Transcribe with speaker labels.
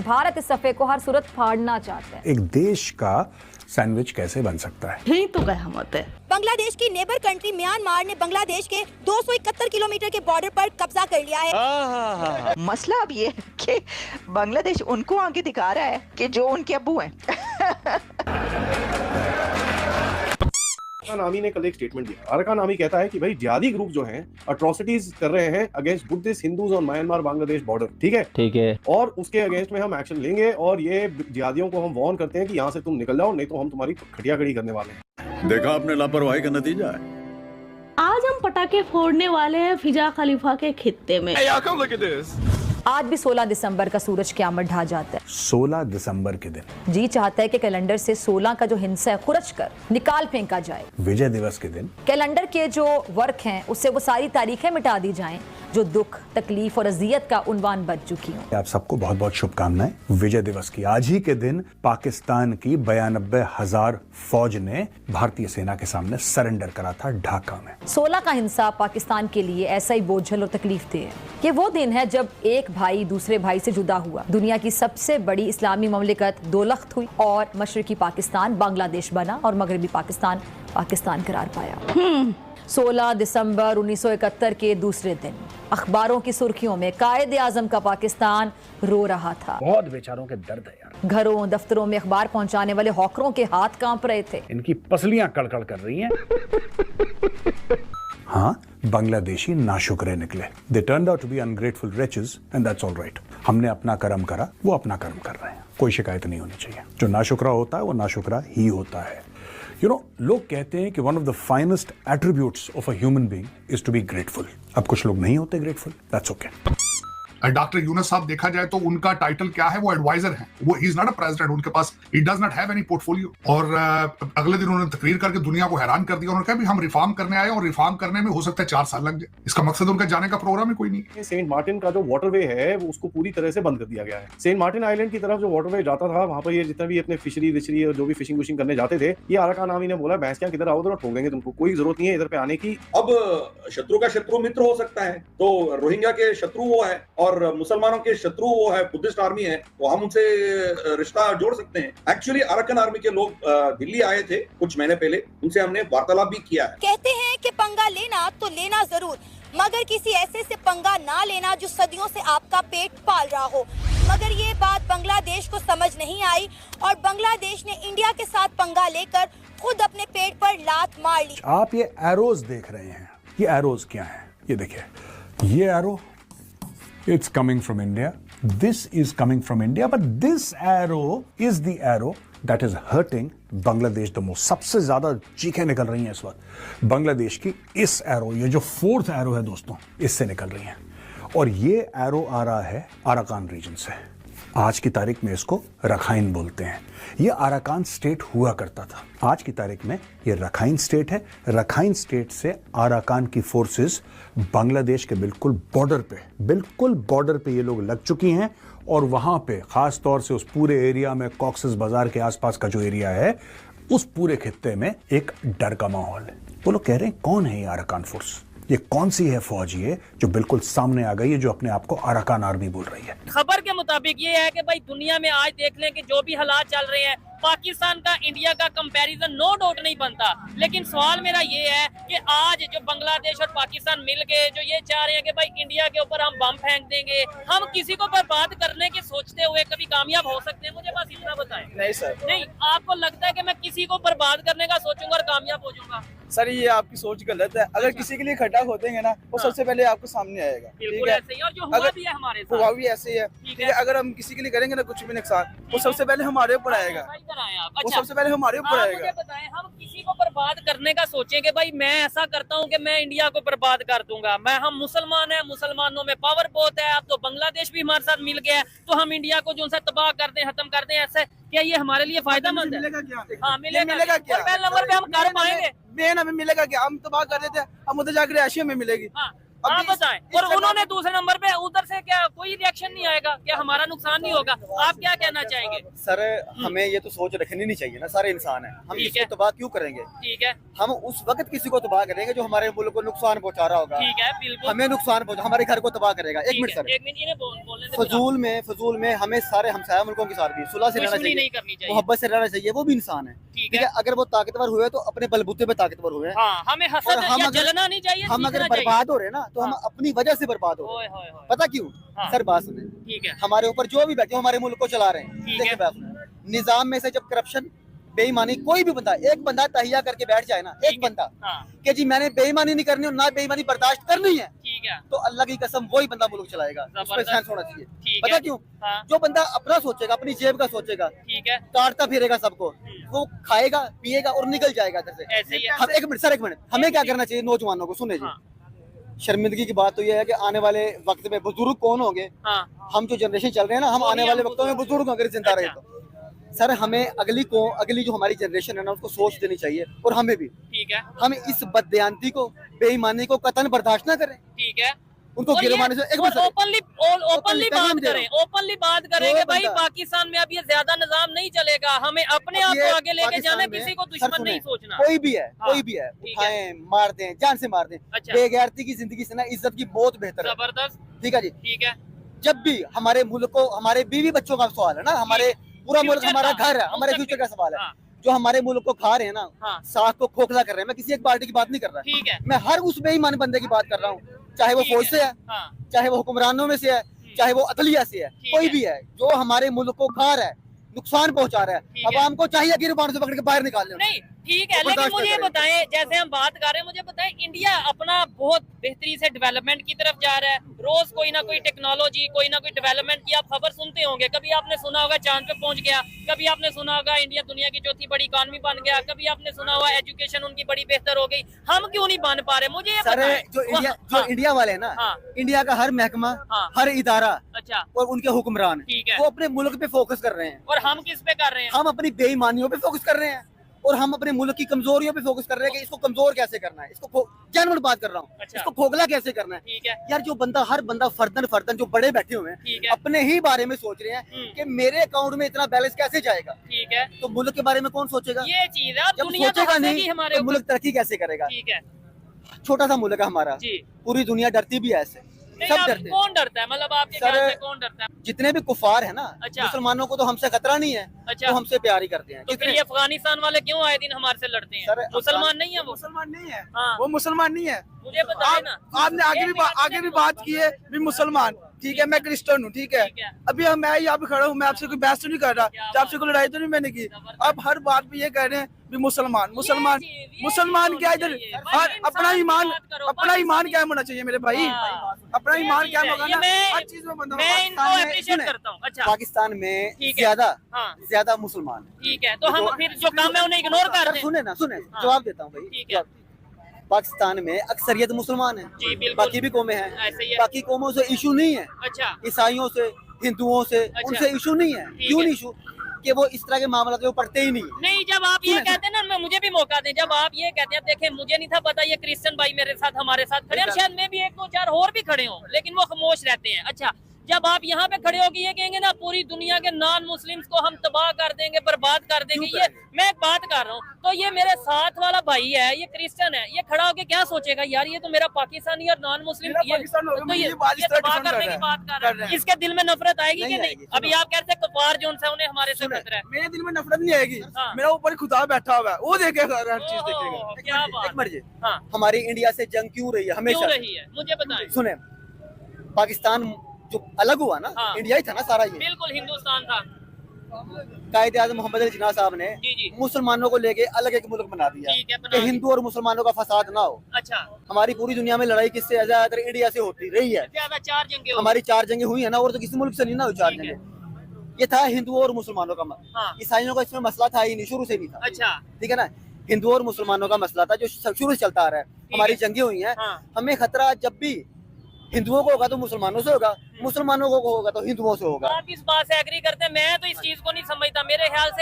Speaker 1: भारत इस सफे को हर सूरत फाड़ना चाहता है।
Speaker 2: एक देश का सैंडविच कैसे बन सकता है?
Speaker 3: यही तो गहमत है।
Speaker 4: बांग्लादेश की नेबर कंट्री म्यांमार ने बांग्लादेश के 271 किलोमीटर के बॉर्डर पर कब्जा कर लिया है।
Speaker 3: मसला अब ये है कि बांग्लादेश उनको आगे दिखा रहा है कि जो उनके अब्बू हैं।
Speaker 5: अरकान आर्मी ने कल एक स्टेटमेंट दिया। अरकान आर्मी कहता है कि भाई जिहादी ग्रुप जो हैं अट्रॉसिटीज कर रहे हैं against Buddhist Hindus on Myanmar Bangladesh border. ठीक है और उसके अगेंस्ट में हम एक्शन लेंगे और ये जिहादियों को हम वार्न करते हैं कि यहाँ से तुम निकल जाओ नहीं तो हम तुम्हारी खटिया खड़ी करने वाले हैं।
Speaker 6: देखा आपने लापरवाही का नतीजा है।
Speaker 7: आज हम पटाखे फोड़ने वाले हैं फिजा खलीफा के खित्ते में।
Speaker 1: आज भी 16 दिसंबर का सूरज क़यामत ढा जाता है।
Speaker 2: 16 दिसंबर के दिन
Speaker 1: जी चाहता है कि कैलेंडर से 16 का जो हिंसा है खुरच कर निकाल फेंका जाए।
Speaker 2: विजय दिवस के दिन
Speaker 1: कैलेंडर के जो वर्क हैं उससे वो सारी तारीखें मिटा दी जाएं जो दुख तकलीफ और अजियत का उन्वान बन चुकी हूँ।
Speaker 2: आप सबको बहुत बहुत शुभकामनाएं विजय दिवस की। आज ही के दिन पाकिस्तान की 92,000 फौज ने भारतीय सेना के सामने सरेंडर करा था ढाका में।
Speaker 1: 16 का हिंसा पाकिस्तान के लिए ऐसा ही बोझल और तकलीफ देह है। ये वो दिन है जब एक भाई दूसरे भाई से जुदा हुआ, दुनिया की सबसे बड़ी इस्लामी ममलिकत दो लख्त हुई और मशरकी पाकिस्तान बांग्लादेश बना और मगरबी पाकिस्तान पाकिस्तान करार पाया। 16 दिसंबर 1971 के दूसरे दिन अखबारों की सुर्खियों में कायदे आजम का पाकिस्तान रो रहा था।
Speaker 8: बहुत बेचारों के दर्द है यार।
Speaker 1: घरों दफ्तरों में अखबार पहुंचाने वाले हॉकरों के हाथ कांप रहे थे।
Speaker 8: इनकी पसलियां कड़कड़ कर रही हैं।
Speaker 2: हाँ, बांग्लादेशी नाशुक्रे निकले। They turned out to be ungrateful wretches and that's all right. हमने अपना कर्म करा, वो अपना कर्म कर रहे हैं, कोई शिकायत नहीं होनी चाहिए। जो नाशुक्रा होता है वो नाशुक्रा ही होता है। लोग कहते हैं कि one of the finest attributes of a human being is to be grateful. अब कुछ लोग नहीं होते grateful, that's okay.
Speaker 9: Doctor Yunus साहब देखा जाए तो उनका टाइटल क्या है? वो एडवाइजर हैं। वो he is not a president. उनके पास he does not have any portfolio. और अगले दिन उन्होंने तकरीर करके दुनिया को हैरान कर दिया। उन्होंने कहा भी हम रिफॉर्म करने आए और रिफॉर्म करने में हो सकता है 4 साल लग जाए। इसका मकसद उनका जाने का प्रोग्राम ही कोई नहीं।
Speaker 5: सेंट मार्टिन का जो वाटरवे है वो उसको पूरी तरह से बंद कर दिया गया है। सेंट मार्टिन आइलैंड की तरफ जो वाटरवे जाता था वहां पर ये जितना भी अपने फिशरी और जो भी फिशिंग विशिंग करने जाते थे, ये अरकान आर्मी ने बोला भैंस क्या किधर आओ, ठोक देंगे तुमको, कोई जरूरत नहीं है इधर पे आने की।
Speaker 10: अब शत्रु का शत्रु मित्र हो सकता है, तो रोहिंग्या के शत्रु वो है और मुसलमानों के शत्रु वो है बुद्धिस्ट आर्मी है, तो हम उनसे रिश्ता जोड़ सकते हैं। एक्चुअली अरकान आर्मी के लोग दिल्ली आए थे कुछ महीने पहले, उनसे हमने वार्तालाप भी किया है।
Speaker 4: कहते हैं कि पंगा लेना तो लेना जरूर, मगर किसी ऐसे से पंगा ना लेना जो सदियों से आपका पेट पाल रहा हो। मगर ये बात बांग्लादेश को समझ नहीं आई और बांग्लादेश ने इंडिया के साथ पंगा लेकर खुद अपने पेट पर लात मार ली।
Speaker 2: आप ये एरोज देख रहे हैं, ये एरोज क्या हैं? ये देखिए, ये arrow it's coming from India, this is coming from India, but this arrow is the arrow that is hurting Bangladesh the most. सबसे ज्यादा चीखें निकल रही हैं इस वक्त बांग्लादेश की इस एरो, ये जो 4th एरो है दोस्तों, इससे निकल रही हैं। और ये एरो आ रहा है अराकान रीजन से। आज की तारीख में इसको रखाइन बोलते हैं। ये अराकान स्टेट हुआ करता था, आज की तारीख में ये रखाइन स्टेट है। रखाइन स्टेट से अराकान की फोर्सेस बांग्लादेश के बिल्कुल बॉर्डर पे ये लोग लग चुकी हैं और वहां पे खास तौर से उस पूरे एरिया में कॉक्सेस बाजार के आसपास का जो एरिया है उस पूरे खित्ते में एक डर का माहौल है। वो लोग कह रहे हैं कौन है ये अराकान फोर्स, ये कौन सी है फौज ये जो बिल्कुल सामने आ गई है, जो अपने आप को अराकान आर्मी बोल रही है।
Speaker 11: खबर के मुताबिक ये है कि भाई दुनिया में आज देख लें कि जो भी हालात चल रहे हैं, पाकिस्तान का इंडिया का कंपैरिजन नो डाउट नहीं बनता, लेकिन सवाल मेरा ये है कि आज जो बांग्लादेश और पाकिस्तान मिल के जो ये चाह रहे हैं कि भाई इंडिया के ऊपर हम बम फेंक देंगे, हम किसी को बर्बाद करने की सोचते हुए कभी कामयाब हो सकते हैं? मुझे बस इतना बताएं।
Speaker 12: नहीं सर,
Speaker 11: नहीं, आपको लगता है कि मैं किसी को बर्बाद करने का सोचूंगा और कामयाब हो जाऊंगा?
Speaker 12: सर ये आपकी सोच गलत है। अगर किसी के लिए खड्डा खोदेंगे ना, वो सबसे पहले आपको सामने आएगा।
Speaker 11: बिल्कुल ऐसे ही, और जो हुआ भी है हमारे साथ,
Speaker 12: हुआ भी ऐसे ही है। ठीक है, अगर हम किसी के लिए करेंगे ना कुछ भी नुकसान, वो सबसे पहले हमारे ऊपर आएगा। वो सबसे पहले हमारे ऊपर आएगा।
Speaker 11: मुझे बताएं, हम किसी को बर्बाद करने का सोचें कि भाई मैं ऐसा करता हूं कि मैं इंडिया को बर्बाद कर दूंगा, हम मुसलमान हैं, मुसलमानों में पावर बहुत है, अब तो बांग्लादेश भी हमारे साथ मिल गया है, तो हम इंडिया को जो सा तबाह कर दें, खत्म कर दें, ऐसे क्या ये हमारे लिए फायदेमंद है? हाँ, मिलेगा क्या? पहले नंबर पे हम कर पाएंगे?
Speaker 12: मेन हमें मिलेगा क्या? हम तबाह कर देते हैं, हम उधर जाकर ऐशिया में मिलेगी।
Speaker 11: आप बताएं। और उन्होंने दूसरे नंबर पे उधर से क्या कोई रिएक्शन नहीं आएगा, क्या हमारा नुकसान नहीं होगा? आप क्या कहना चाहेंगे?
Speaker 12: सर हमें ये तो सोच रखनी नहीं चाहिए ना, सारे इंसान है, हम
Speaker 11: ठीक
Speaker 12: किसी को तबाह क्यों करेंगे?
Speaker 11: ठीक है,
Speaker 12: हम उस वक्त किसी को तबाह करेंगे जो हमारे मुल्क को नुकसान पहुंचा रहा होगा।
Speaker 11: ठीक है, बिल्कुल
Speaker 12: हमें नुकसान पहुंचा, हमारे घर को तबाह करेगा। एक मिनट सर,
Speaker 11: एक मिनट इन्हें बोलने दे।
Speaker 12: फजूल में हमें सारे हमसाया मुल्कों के साथ भी सुलह से रहना
Speaker 11: दुश्मनी नहीं
Speaker 12: चाहिए,
Speaker 11: करनी चाहिए।
Speaker 12: मोहब्बत से रहना चाहिए। वो भी इंसान है,
Speaker 11: ठीक
Speaker 12: ठीक है। अगर वो ताकतवर हुए तो अपने बलबूते पे ताकतवर हुए।
Speaker 11: हाँ, हमें
Speaker 12: और
Speaker 11: हसद
Speaker 12: हम
Speaker 11: या
Speaker 12: अगर-
Speaker 11: जलना नहीं चाहिए,
Speaker 12: हम अगर
Speaker 11: सीखना चाहिए।
Speaker 12: बर्बाद हो रहे हैं ना तो हम
Speaker 11: हाँ।
Speaker 12: अपनी वजह से बर्बाद हो रहे
Speaker 11: ओए
Speaker 12: हैं।
Speaker 11: होए होए।
Speaker 12: पता क्यों?
Speaker 11: हाँ।
Speaker 12: सर बात सुने,
Speaker 11: ठीक है,
Speaker 12: हमारे ऊपर जो भी बैठे हमारे मुल्क को चला रहे हैं,
Speaker 11: ठीक
Speaker 12: देखिए
Speaker 11: है।
Speaker 12: बात सुने, निजाम में से जब करप्शन, बेईमानी, कोई भी बंदा, एक बंदा तहिया करके बैठ जाए ना, एक बंदा
Speaker 11: हाँ,
Speaker 12: कि जी मैंने बेईमानी नहीं करनी और ना बेईमानी बर्दाश्त करनी है,
Speaker 11: ठीक है,
Speaker 12: तो अल्लाह की कसम वही बंदा मुल्क चलाएगा। उसमें
Speaker 11: जबरदस्त।
Speaker 12: सेंस होना चाहिए।
Speaker 11: ठीक
Speaker 12: पता
Speaker 11: है।
Speaker 12: क्यों?
Speaker 11: हाँ,
Speaker 12: जो बंदा अपना सोचेगा, अपनी जेब का सोचेगा,
Speaker 11: ठीक है,
Speaker 12: काटता फिरेगा सबको, वो खाएगा पिएगा और निकल जाएगा इधर से।
Speaker 11: ऐसे ही है।
Speaker 12: हम एक मिनट सर, एक मिनट, हमें क्या करना चाहिए नौजवानों को? सुने जी,
Speaker 11: हाँ।
Speaker 12: शर्मिंदगी की बात तो ये है कि आने वाले वक्त में बुजुर्ग कौन होंगे?
Speaker 11: हाँ,
Speaker 12: हम जो जनरेशन चल रहे हैं ना, हम
Speaker 11: वही
Speaker 12: आने वाले
Speaker 11: हम
Speaker 12: वक्तों में बुजुर्ग अगर जिंदा रहे तो सर हमें अगली जो हमारी जनरेशन है ना उसको सोच देनी चाहिए, और हमें भी।
Speaker 11: ठीक है,
Speaker 12: हम इस बददयांती को, बेईमानी को कतन बर्दाश्त ना करें,
Speaker 11: ठीक है।
Speaker 12: उनको गिरवाने से। एक मिनट सर,
Speaker 11: ओपनली
Speaker 12: Openly
Speaker 11: बात
Speaker 12: दे रहा
Speaker 11: करें, ओपनली बात करें कि भाई
Speaker 12: बंदा-
Speaker 11: पाकिस्तान में अब ये ज्यादा निजाम नहीं चलेगा, हमें अपने आप
Speaker 12: ये
Speaker 11: को आगे लेके
Speaker 12: पाकिस्तान
Speaker 11: जाना,
Speaker 12: में-
Speaker 11: किसी को
Speaker 12: सर
Speaker 11: दुश्मन
Speaker 12: सुने,
Speaker 11: नहीं सोचना।
Speaker 12: कोई भी है,
Speaker 11: हाँ,
Speaker 12: कोई भी है,
Speaker 11: ठीक है।
Speaker 12: उठाएं, मार दें, जान से मार दें,
Speaker 11: अच्छा।
Speaker 12: बेगैरती की जिंदगी से ना इज्जत की बहुत बेहतर है।
Speaker 11: जबरदस्त,
Speaker 12: ठीक है जी।
Speaker 11: ठीक है,
Speaker 12: जब भी हमारे मुल्क को, हमारे बीवी बच्चों का सवाल है ना, हमारे पूरा मुल्क
Speaker 11: फ्यूचर
Speaker 12: हमारा
Speaker 11: का,
Speaker 12: घर है, हमारे
Speaker 11: मुस्तकबिल।
Speaker 12: फ्यूचर का सवाल है।
Speaker 11: हाँ,
Speaker 12: जो हमारे मुल्क को खा रहे हैं ना,
Speaker 11: हाँ,
Speaker 12: साख को खोखला कर रहे हैं। मैं किसी एक पार्टी की बात नहीं कर रहा,
Speaker 11: ठीक है,
Speaker 12: मैं हर उस बेईमान बंदे की बात कर रहा हूँ, चाहे वो
Speaker 11: ठीक
Speaker 12: फौज से है,
Speaker 11: हाँ,
Speaker 12: चाहे वो हुक्मरानों में से है, चाहे वो अदलिया से है,
Speaker 11: ठीक
Speaker 12: कोई
Speaker 11: है।
Speaker 12: भी है जो हमारे मुल्क को खा रहा है, नुकसान पहुंचा रहा है,
Speaker 11: ठीक है।
Speaker 12: अवाम को चाहिए गिरबान से पकड़ के बाहर निकाल लें।
Speaker 11: नहीं ठीक है,
Speaker 12: तो
Speaker 11: लेकिन
Speaker 12: बर्दाश्त
Speaker 11: मुझे ये
Speaker 12: करें।
Speaker 11: बताएं, जैसे हम बात कर रहे हैं, मुझे बताएं इंडिया अपना बहुत बेहतरी से डेवलपमेंट की तरफ जा रहा है, रोज कोई ना कोई टेक्नोलॉजी, कोई ना कोई डेवलपमेंट की आप खबर सुनते होंगे। कभी आपने सुना होगा चांद पे पहुंच गया, कभी आपने सुना होगा इंडिया दुनिया की चौथी बड़ी इकॉनमी बन गया, कभी आपने सुना होगा एजुकेशन उनकी बड़ी बेहतर हो गई। हम क्यों नहीं बन पा रहे? मुझे ये
Speaker 12: सर
Speaker 11: बताएं।
Speaker 12: जो इंडिया वाले हैं ना,
Speaker 11: हाँ।
Speaker 12: इंडिया का हर महकमा,
Speaker 11: हाँ।
Speaker 12: हर इदारा
Speaker 11: अच्छा,
Speaker 12: और उनके हुक्मरान,
Speaker 11: ठीक है।
Speaker 12: वो अपने मुल्क पे फोकस कर रहे हैं,
Speaker 11: और हम किस पे कर रहे हैं?
Speaker 12: हम अपनी बेईमानियों पे फोकस कर रहे हैं, और हम अपने मुल्क की कमजोरियों पे फोकस कर रहे हैं कि इसको कमजोर कैसे करना है, इसको जानवर बात कर रहा हूँ,
Speaker 11: अच्छा।
Speaker 12: इसको खोखला कैसे करना है।
Speaker 11: ठीक है,
Speaker 12: यार जो बंदा, हर बंदा फर्दन जो बड़े बैठे हुए
Speaker 11: ठीक
Speaker 12: हैं,
Speaker 11: है।
Speaker 12: अपने ही बारे में सोच रहे हैं कि मेरे अकाउंट में इतना बैलेंस कैसे जाएगा,
Speaker 11: ठीक है,
Speaker 12: तो मुल्क के बारे में कौन सोचेगा?
Speaker 11: ये चीज है। अब
Speaker 12: जब
Speaker 11: दुनिया तो
Speaker 12: सोचेगा
Speaker 11: हंसेगी
Speaker 12: नहीं
Speaker 11: हमारे
Speaker 12: तो
Speaker 11: ऊपर।
Speaker 12: मुल्क तरक्की कैसे करेगा?
Speaker 11: ठीक है
Speaker 12: छोटा सा मुल्क है हमारा,
Speaker 11: जी,
Speaker 12: पूरी दुनिया डरती भी है ऐसे,
Speaker 11: नहीं
Speaker 12: सब
Speaker 11: आप
Speaker 12: डरते हैं।
Speaker 11: कौन डरता है? मतलब आपके
Speaker 12: सर,
Speaker 11: ख्याल से कौन डरता है?
Speaker 12: जितने भी कुफार है ना,
Speaker 11: अच्छा।
Speaker 12: मुसलमानों को तो हमसे खतरा नहीं है,
Speaker 11: अच्छा।
Speaker 12: वो हमसे प्यार ही करते हैं।
Speaker 11: तो फिर
Speaker 12: कितने-
Speaker 11: ये अफगानिस्तान वाले क्यों आए दिन हमारे से लड़ते हैं?
Speaker 12: सर,
Speaker 11: मुसलमान नहीं है वो?
Speaker 12: मुसलमान नहीं है,
Speaker 11: हाँ,
Speaker 12: वो मुसलमान नहीं है।
Speaker 11: मुझे बताए ना।
Speaker 12: आपने आगे भी बात की है भी मुसलमान, ठीक है, मैं क्रिश्चियन हूँ, ठीक है।
Speaker 11: ठीक है।
Speaker 12: अभी मैं यहाँ पे खड़ा हूँ, मैं आपसे कोई बहस तो नहीं कर रहा,
Speaker 11: क्या
Speaker 12: आपसे कोई लड़ाई तो नहीं मैंने की। आप हर बात पे ये कह रहे हैं भी मुसलमान क्या इधर, अपना ईमान क्या होना चाहिए मेरे भाई, अपना ईमान क्या होगा ना, हर चीज में बंदा।
Speaker 11: मैं इनको अप्रिशिएट करता हूँ। अच्छा,
Speaker 12: पाकिस्तान में
Speaker 11: ठीक है। हाँ,
Speaker 12: ज्यादा मुसलमान है।
Speaker 11: ठीक है, तो हम फिर जो काम है उन्हें इग्नोर करते हैं।
Speaker 12: सुने
Speaker 11: हाँ।
Speaker 12: जवाब देता हूँ भाई,
Speaker 11: ठीक है।
Speaker 12: पाकिस्तान में अक्सरियत मुसलमान है,
Speaker 11: जी बिल्कुल,
Speaker 12: बाकी भी कौमें हैं,
Speaker 11: ऐसे ही है।
Speaker 12: बाकी कौमों से इशू नहीं है,
Speaker 11: अच्छा,
Speaker 12: ईसाइयों से, हिंदुओं से, उनसे इशू नहीं है।
Speaker 11: ठीक
Speaker 12: क्यों
Speaker 11: है।
Speaker 12: नहीं इशू? कि वो इस तरह के मामला में पढ़ते ही नहीं है।
Speaker 11: नहीं जब आप ये कहते हैं ना, मुझे भी मौका दें, जब आप ये कहते हैं, देखें मुझे नहीं था पता ये क्रिश्चियन भाई मेरे साथ हमारे साथ खड़े हैं, शायद मैं भी एक दो चार और भी खड़े हों, लेकिन वो खामोश रहते हैं। अच्छा, जब आप यहाँ पे खड़े होकर ये कहेंगे ना पूरी दुनिया के नॉन मुस्लिम्स को हम तबाह कर देंगे, बर्बाद कर देंगे, ये मैं एक बात कर रहा हूँ, तो ये मेरे साथ वाला भाई है, ये क्रिश्चियन है, ये खड़ा होकर क्या सोचेगा, यार ये तो मेरा पाकिस्तानी और नॉन मुस्लिम तो ये तबाह करने की बात कर रहा है, इसके दिल में नफरत आएगी कि नहीं? अभी आप कहते हैं कफार जोन से उन्हें हमारे से खतरा है,
Speaker 12: मेरे दिल में नफरत नहीं आएगी,
Speaker 11: हाँ।
Speaker 12: मेरा ऊपर खुदा बैठा हुआ है, वो देखेगा, हर चीज देखेगा।
Speaker 11: क्या बात,
Speaker 12: एक मिनट जी,
Speaker 11: हाँ,
Speaker 12: हमारी इंडिया से जंग क्यों रही है
Speaker 11: क्यों
Speaker 12: हमेशा?
Speaker 11: रही है मुझे बताएं।
Speaker 12: सुने, पाकिस्तान जो अलग हुआ ना,
Speaker 11: हाँ।
Speaker 12: इंडिया ही था ना सारा, ये
Speaker 11: बिल्कुल हिंदुस्तान था।
Speaker 12: कायदे आज़म मोहम्मद अली जिन्ना साहब ने
Speaker 11: जी जी,
Speaker 12: मुसलमानों को लेके अलग एक मुल्क बना दिया
Speaker 11: ठीक है, बना
Speaker 12: कि
Speaker 11: दिया।
Speaker 12: हिंदू और मुसलमानों का फसाद ना हो।
Speaker 11: अच्छा,
Speaker 12: हमारी पूरी दुनिया में लड़ाई किससे ज्यादातर इंडिया से होती रही है,
Speaker 11: ज्यादा 4 जंगे हो
Speaker 12: हमारी 4 जंगें हुई है ना, और तो किसी मुल्क से नहीं ना हुई 4
Speaker 11: ठीक है।
Speaker 12: जंगें। ये था हिंदुओं और मुसलमानों का
Speaker 11: हाँ।
Speaker 12: ईसाइयों का इसमें मसला था ही नहीं, शुरू से नहीं था,
Speaker 11: अच्छा,
Speaker 12: ठीक है ना। हिंदुओं और मुसलमानों का मसला था जो शुरू से चलता आ रहा है, हमारी जंगें हुई हैं।
Speaker 11: हाँ।
Speaker 12: हमें खतरा जब भी हिंदुओं को होगा तो मुसलमानों से होगा, मुसलमानों को होगा तो हिंदुओं से होगा।
Speaker 11: आप इस बात से एग्री करते हैं? मैं तो इस चीज को नहीं समझता, मेरे ख्याल से